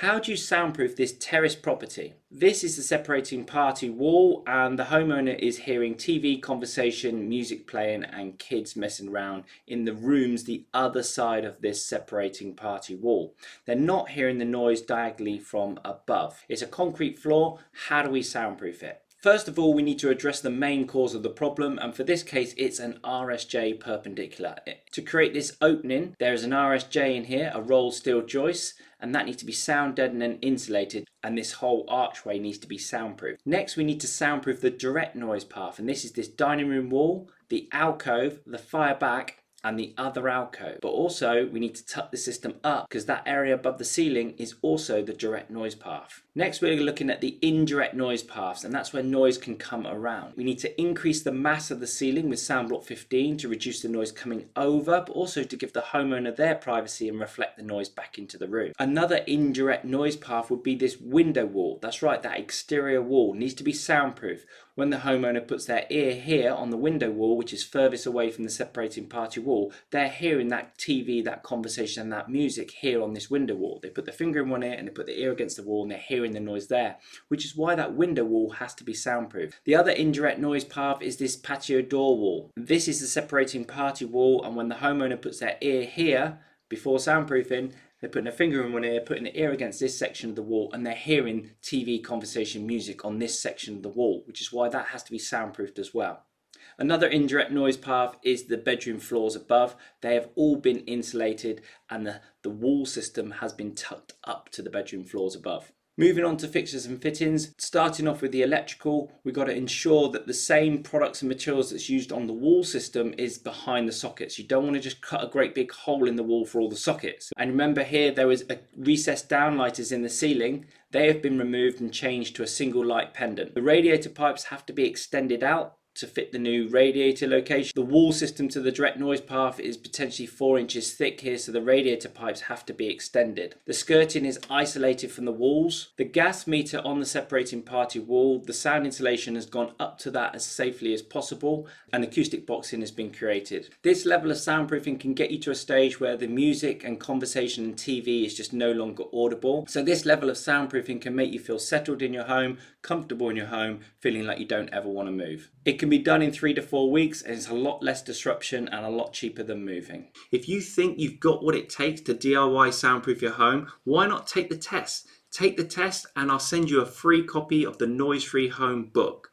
How do you soundproof this terrace property? This is the separating party wall, and the homeowner is hearing TV conversation, music playing and kids messing around in the rooms the other side of this separating party wall. They're not hearing the noise diagonally from above. It's a concrete floor. How do we soundproof it? First of all, we need to address the main cause of the problem, and for this case it's an RSJ perpendicular. To create this opening, there is an RSJ in here, a rolled steel joist, and that needs to be sound deadened and insulated, and this whole archway needs to be soundproof. Next, we need to soundproof the direct noise path, and this is this dining room wall, the alcove, the fire back, and the other alcove. But also we need to tuck the system up because that area above the ceiling is also the direct noise path. Next, we're looking at the indirect noise paths, and that's where noise can come around. We need to increase the mass of the ceiling with sound block 15 to reduce the noise coming over, but also to give the homeowner their privacy and reflect the noise back into the room. Another indirect noise path would be this window wall. That's right, that exterior wall needs to be soundproof. When the homeowner puts their ear here on the window wall, which is furthest away from the separating party wall, they're hearing that TV, that conversation and that music here on this window wall. They put the finger in one ear and they put the ear against the wall and they're hearing the noise there, which is why that window wall has to be soundproof. The other indirect noise path is this patio door wall. This is the separating party wall, and when the homeowner puts their ear here before soundproofing, they're putting a finger in one ear, putting the ear against this section of the wall, and they're hearing TV conversation music on this section of the wall, which is why that has to be soundproofed as well. Another indirect noise path is the bedroom floors above. They have all been insulated, and the wall system has been tucked up to the bedroom floors above. Moving on to fixtures and fittings, starting off with the electrical, we've got to ensure that the same products and materials that's used on the wall system is behind the sockets. You don't want to just cut a great big hole in the wall for all the sockets. And remember here, there was a recessed downlighters in the ceiling. They have been removed and changed to a single light pendant. The radiator pipes have to be extended out to fit the new radiator location. The wall system to the direct noise path is potentially 4 inches thick here, so the radiator pipes have to be extended. The skirting is isolated from the walls. The gas meter on the separating party wall, the sound insulation has gone up to that as safely as possible, and acoustic boxing has been created. This level of soundproofing can get you to a stage where the music and conversation and TV is just no longer audible. So this level of soundproofing can make you feel settled in your home, comfortable in your home, feeling like you don't ever want to move. It can be done in 3 to 4 weeks, and it's a lot less disruption and a lot cheaper than moving. If you think you've got what it takes to DIY soundproof your home, why not take the test? Take the test and I'll send you a free copy of the Noise Free Home book.